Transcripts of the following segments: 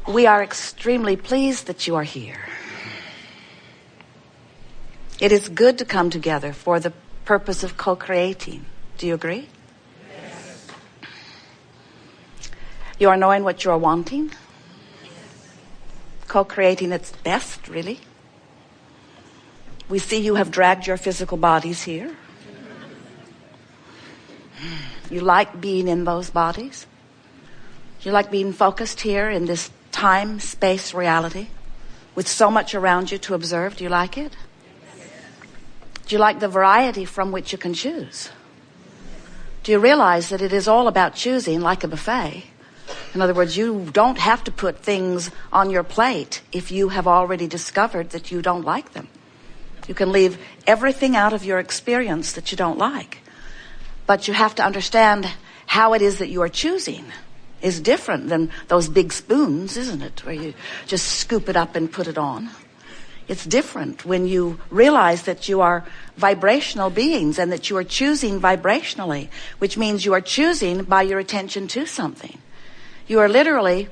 We are extremely pleased that you are here. It is good to come together for the purpose of co-creating. Do you agree? Yes. You are knowing what you are wanting. Co-creating its best, really. We see you have dragged your physical bodies here. You like being in those bodies. You like being focused here in this time, space, reality with so much around you to observe. Do you like it? Do you like the variety from which you can choose? Do you realize that it is all about choosing, like a buffet? In other words, you don't have to put things on your plate if you have already discovered that you don't like them. You can leave everything out of your experience that you don't like. But you have to understand how it is that you are choosing is different than those big spoons, isn't it? Where you just scoop it up and put it on. It's different when you realize that you are vibrational beings and that you are choosing vibrationally, which means you are choosing by your attention to something. You are literally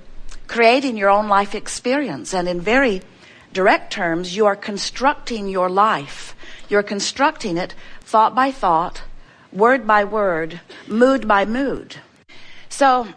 creating your own life experience, and in very direct terms, you are constructing your life. You're constructing it thought by thought, word by word, mood by mood. So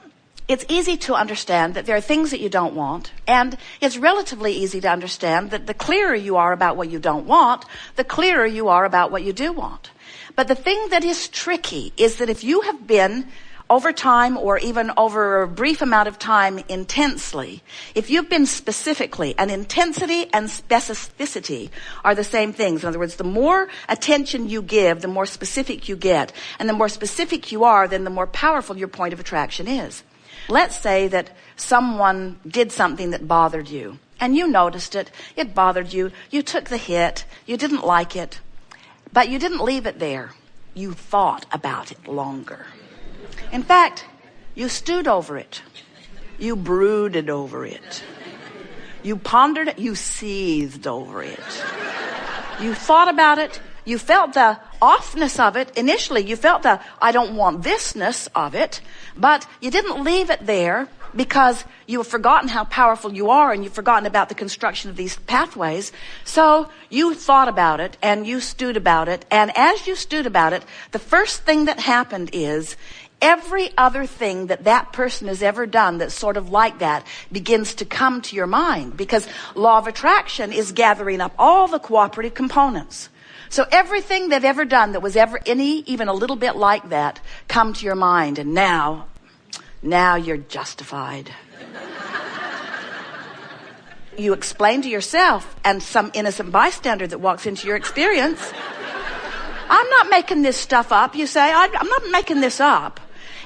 it's easy to understand that there are things that you don't want, and it's relatively easy to understand that the clearer you are about what you don't want, the clearer you are about what you do want. But the thing that is tricky is that if you have been over time, or even over a brief amount of time intensely, if you've been specifically, and intensity and specificity are the same things. In other words, the more attention you give, the more specific you get. And the more specific you are, then the more powerful your point of attraction is. Let's say that someone did something that bothered you, and you noticed it. It bothered you. You took the hit. You didn't like it. But you didn't leave it there. You thought about it longer. In fact, you stewed over it. You brooded over it. You pondered it. You seethed over it. You thought about it. You felt the offness of it. Initially, you felt the I don't want thisness of it. But you didn't leave it there because you have forgotten how powerful you are, and you've forgotten about the construction of these pathways. So you thought about it and you stewed about it. And as you stewed about it, the first thing that happened is every other thing that that person has ever done that's sort of like that begins to come to your mind, because law of attraction is gathering up all the cooperative components. So everything they've ever done that was ever even a little bit like that come to your mind, and now you're justified. You explain to yourself and some innocent bystander that walks into your experience, I'm not making this stuff up. You say, I'm not making this up.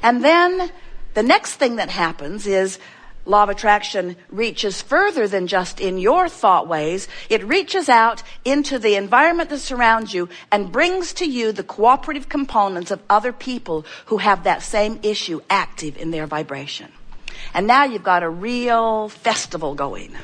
And then the next thing that happens is law of attraction reaches further than just in your thought ways. It reaches out into the environment that surrounds you and brings to you the cooperative components of other people who have that same issue active in their vibration. And now you've got a real festival going.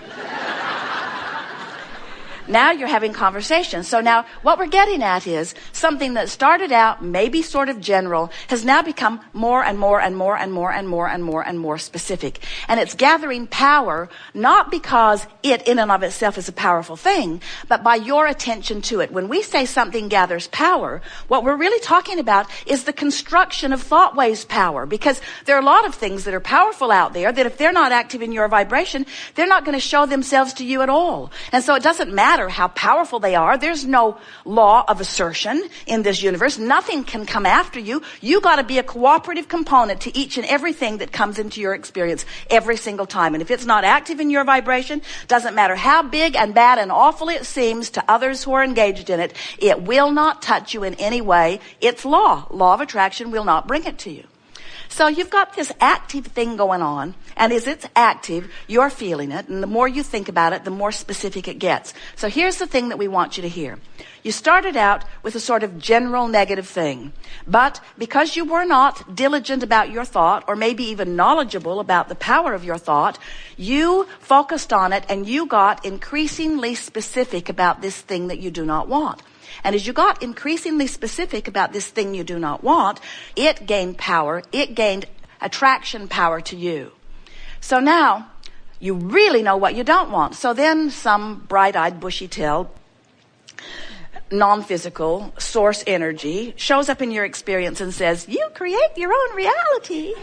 Now you're having conversations. So now what we're getting at is something that started out maybe sort of general has now become more and more and more and more and more and more and more specific. And it's gathering power, not because it in and of itself is a powerful thing, but by your attention to it. When we say something gathers power, what we're really talking about is the construction of thought waves power, because there are a lot of things that are powerful out there that if they're not active in your vibration, they're not going to show themselves to you at all. And so it doesn't matter how powerful they are. There's no law of assertion in this universe. Nothing can come after you. You got to be a cooperative component to each and everything that comes into your experience every single time. And if it's not active in your vibration, doesn't matter how big and bad and awful it seems to others who are engaged in it, it will not touch you in any way. It's law. Law of attraction will not bring it to you. So you've got this active thing going on, and as it's active, you're feeling it, and the more you think about it, the more specific it gets. So here's the thing that we want you to hear. You started out with a sort of general negative thing, but because you were not diligent about your thought, or maybe even knowledgeable about the power of your thought, you focused on it, and you got increasingly specific about this thing that you do not want. And as you got increasingly specific about this thing you do not want, it gained power, it gained attraction power to you. So now you really know what you don't want. So then some bright-eyed, bushy-tailed, non-physical source energy shows up in your experience and says, you create your own reality.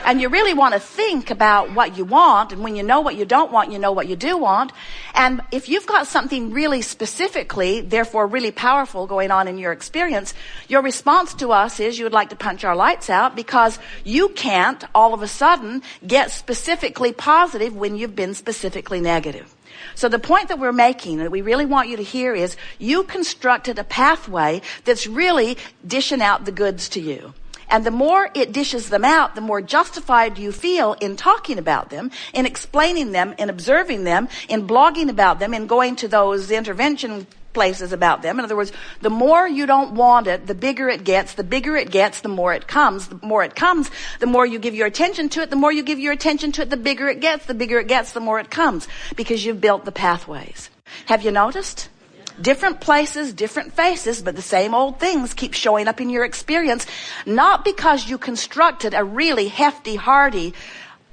And you really want to think about what you want. And when you know what you don't want, you know what you do want. And if you've got something really specifically, therefore really powerful going on in your experience, your response to us is you would like to punch our lights out, because you can't all of a sudden get specifically positive when you've been specifically negative. So the point that we're making, that we really want you to hear, is you constructed a pathway that's really dishing out the goods to you. And the more it dishes them out, the more justified you feel in talking about them, in explaining them, in observing them, in blogging about them, in going to those intervention places about them. In other words, the more you don't want it, the bigger it gets. The bigger it gets, the more it comes. The more it comes, the more you give your attention to it. The more you give your attention to it, the bigger it gets. The bigger it gets, the more it comes, because you've built the pathways. Have you noticed? Different places, different faces, but the same old things keep showing up in your experience, not because you constructed a really hefty, hardy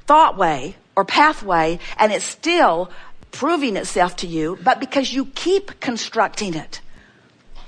thought way or pathway and it's still proving itself to you, but because you keep constructing it.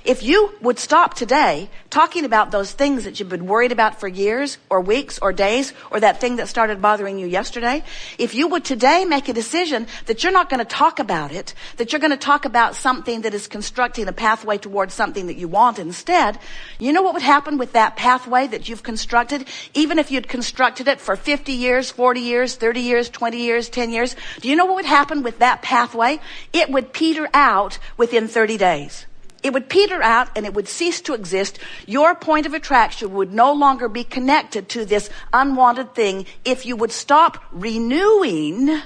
If you would stop today talking about those things that you've been worried about for years or weeks or days, or that thing that started bothering you yesterday, if you would today make a decision that you're not going to talk about it, that you're going to talk about something that is constructing a pathway towards something that you want instead, you know what would happen with that pathway that you've constructed? Even if you'd constructed it for 50 years, 40 years, 30 years, 20 years, 10 years, do you know what would happen with that pathway? It would peter out within 30 days. It would peter out and it would cease to exist. Your point of attraction would no longer be connected to this unwanted thing if you would stop renewing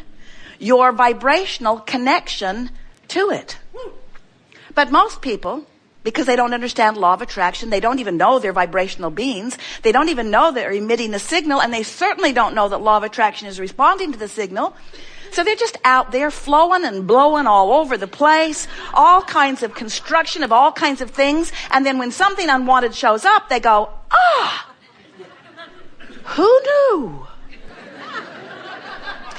your vibrational connection to it. But most people, because they don't understand law of attraction, they don't even know they're vibrational beings, they don't even know they're emitting a signal, and they certainly don't know that law of attraction is responding to the signal. So they're just out there flowing and blowing all over the place, all kinds of construction of all kinds of things. And then when something unwanted shows up, they go, who knew?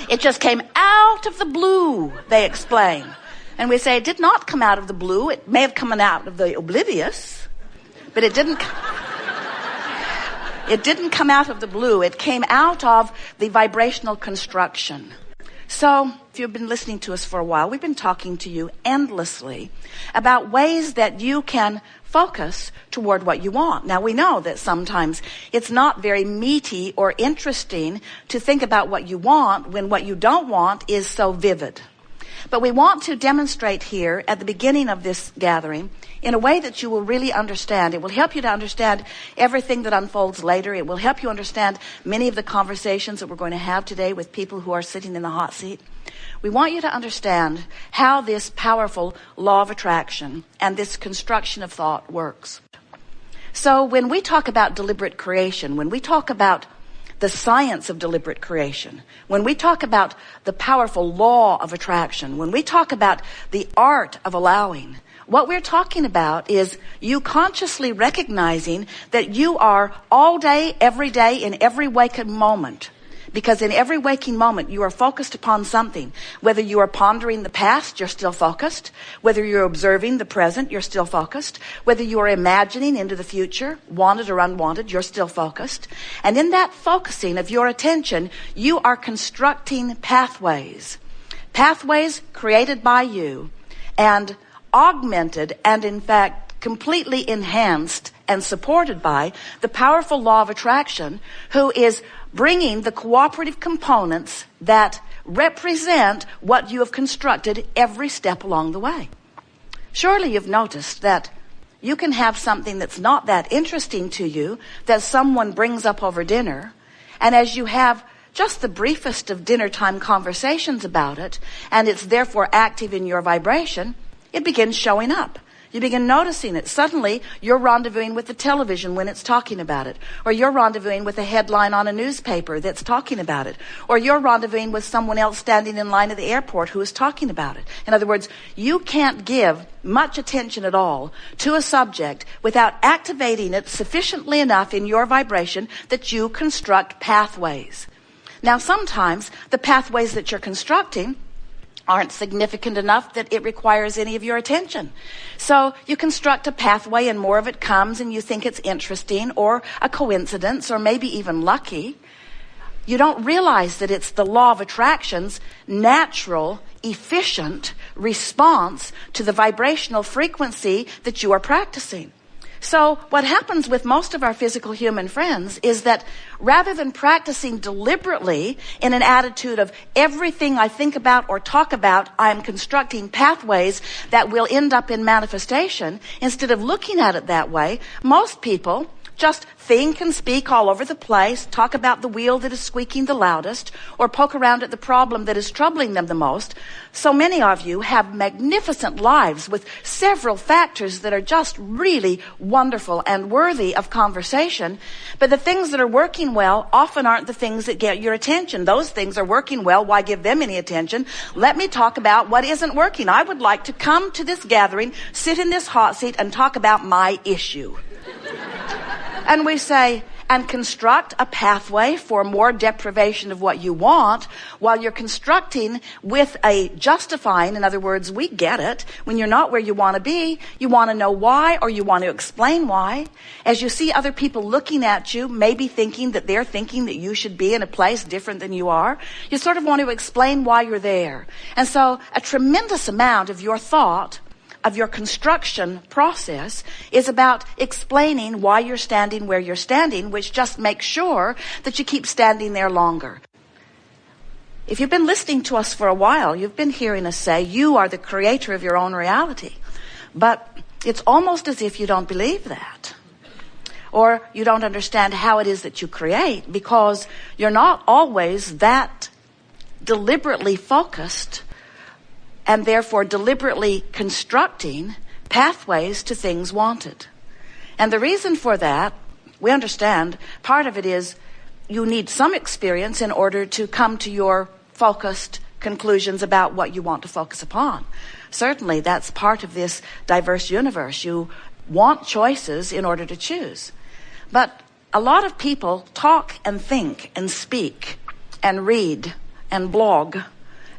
It just came out of the blue, they explain. And we say, it did not come out of the blue. It may have come out of the oblivious, but it didn't come out of the blue. It came out of the vibrational construction. So, if you've been listening to us for a while, we've been talking to you endlessly about ways that you can focus toward what you want. Now, we know that sometimes it's not very meaty or interesting to think about what you want when what you don't want is so vivid. But we want to demonstrate here at the beginning of this gathering in a way that you will really understand. It will help you to understand everything that unfolds later. It will help you understand many of the conversations that we're going to have today with people who are sitting in the hot seat. We want you to understand how this powerful law of attraction and this construction of thought works. So when we talk about deliberate creation, when we talk about the science of deliberate creation, when we talk about the powerful law of attraction, when we talk about the art of allowing, what we're talking about is you consciously recognizing that you are all day, every day, in every waking moment. Because in every waking moment, you are focused upon something. Whether you are pondering the past, you're still focused. Whether you're observing the present, you're still focused. Whether you are imagining into the future, wanted or unwanted, you're still focused. And in that focusing of your attention, you are constructing pathways. Pathways created by you and augmented and, in fact, completely enhanced and supported by the powerful law of attraction, who is bringing the cooperative components that represent what you have constructed every step along the way. Surely you've noticed that you can have something that's not that interesting to you that someone brings up over dinner, and as you have just the briefest of dinner time conversations about it, and it's therefore active in your vibration, it begins showing up. You begin noticing it. Suddenly, you're rendezvousing with the television when it's talking about it. Or you're rendezvousing with a headline on a newspaper that's talking about it. Or you're rendezvousing with someone else standing in line at the airport who is talking about it. In other words, you can't give much attention at all to a subject without activating it sufficiently enough in your vibration that you construct pathways. Now, sometimes the pathways that you're constructing aren't significant enough that it requires any of your attention. So you construct a pathway and more of it comes and you think it's interesting or a coincidence or maybe even lucky. You don't realize that it's the law of attraction's natural, efficient response to the vibrational frequency that you are practicing. So what happens with most of our physical human friends is that rather than practicing deliberately in an attitude of everything I think about or talk about, I'm constructing pathways that will end up in manifestation, instead of looking at it that way, most people just think and speak all over the place, talk about the wheel that is squeaking the loudest, or poke around at the problem that is troubling them the most. So many of you have magnificent lives with several factors that are just really wonderful and worthy of conversation. But the things that are working well often aren't the things that get your attention. Those things are working well. Why give them any attention? Let me talk about what isn't working. I would like to come to this gathering, sit in this hot seat, and talk about my issue. And we say, and construct a pathway for more deprivation of what you want while you're constructing with a justifying. In other words, we get it. When you're not where you want to be, you want to know why or you want to explain why. As you see other people looking at you, maybe thinking that they're thinking that you should be in a place different than you are, you sort of want to explain why you're there. And so a tremendous amount of your thought, of your construction process, is about explaining why you're standing where you're standing, which just makes sure that you keep standing there longer. If you've been listening to us for a while, you've been hearing us say you are the creator of your own reality. But it's almost as if you don't believe that. Or you don't understand how it is that you create, because you're not always that deliberately focused and therefore deliberately constructing pathways to things wanted. And the reason for that, we understand, part of it is you need some experience in order to come to your focused conclusions about what you want to focus upon. Certainly, that's part of this diverse universe. You want choices in order to choose. But a lot of people talk and think and speak and read and blog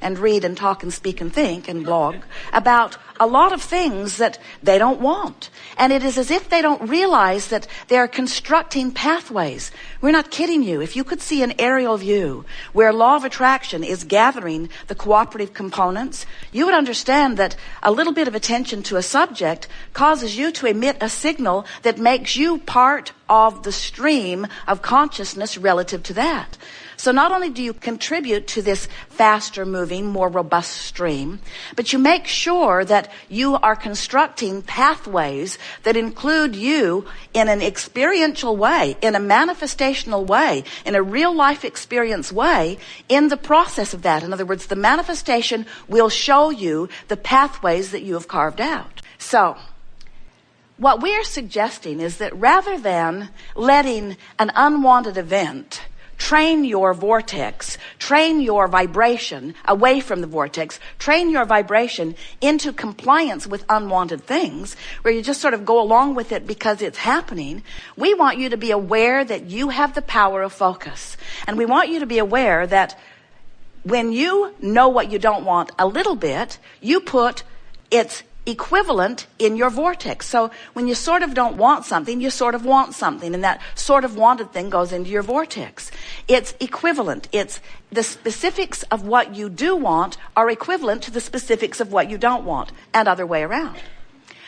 and read and talk and speak and think and blog about a lot of things that they don't want. And it is as if they don't realize that they're constructing pathways. We're not kidding you. If you could see an aerial view where law of attraction is gathering the cooperative components, you would understand that a little bit of attention to a subject causes you to emit a signal that makes you part of the stream of consciousness relative to that. So not only do you contribute to this faster moving, more robust stream, but you make sure that you are constructing pathways that include you in an experiential way, in a manifestational way, in a real life experience way in the process of that. In other words, the manifestation will show you the pathways that you have carved out. So what we're suggesting is that rather than letting an unwanted event train your vortex, train your vibration away from the vortex, train your vibration into compliance with unwanted things, where you just sort of go along with it because it's happening, we want you to be aware that you have the power of focus. And we want you to be aware that when you know what you don't want a little bit, you put its equivalent in your vortex. So when you sort of don't want something, you sort of want something, and that sort of wanted thing goes into your vortex. It's equivalent. It's the specifics of what you do want are equivalent to the specifics of what you don't want, and other way around.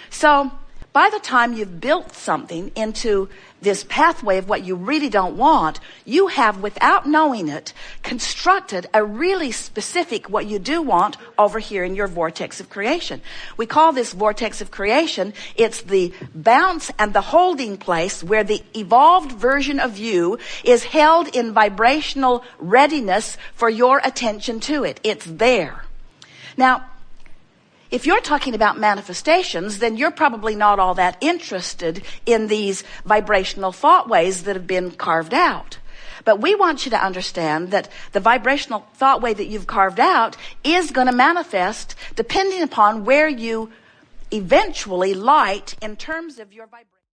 So by the time you've built something into this pathway of what you really don't want, you have, without knowing it, constructed a really specific what you do want over here in your vortex of creation. We call this vortex of creation, it's the bounce and the holding place where the evolved version of you is held in vibrational readiness for your attention to it. It's there. Now, If you're talking about manifestations, then you're probably not all that interested in these vibrational thought ways that have been carved out. But we want you to understand that the vibrational thought way that you've carved out is going to manifest depending upon where you eventually light in terms of your vibration.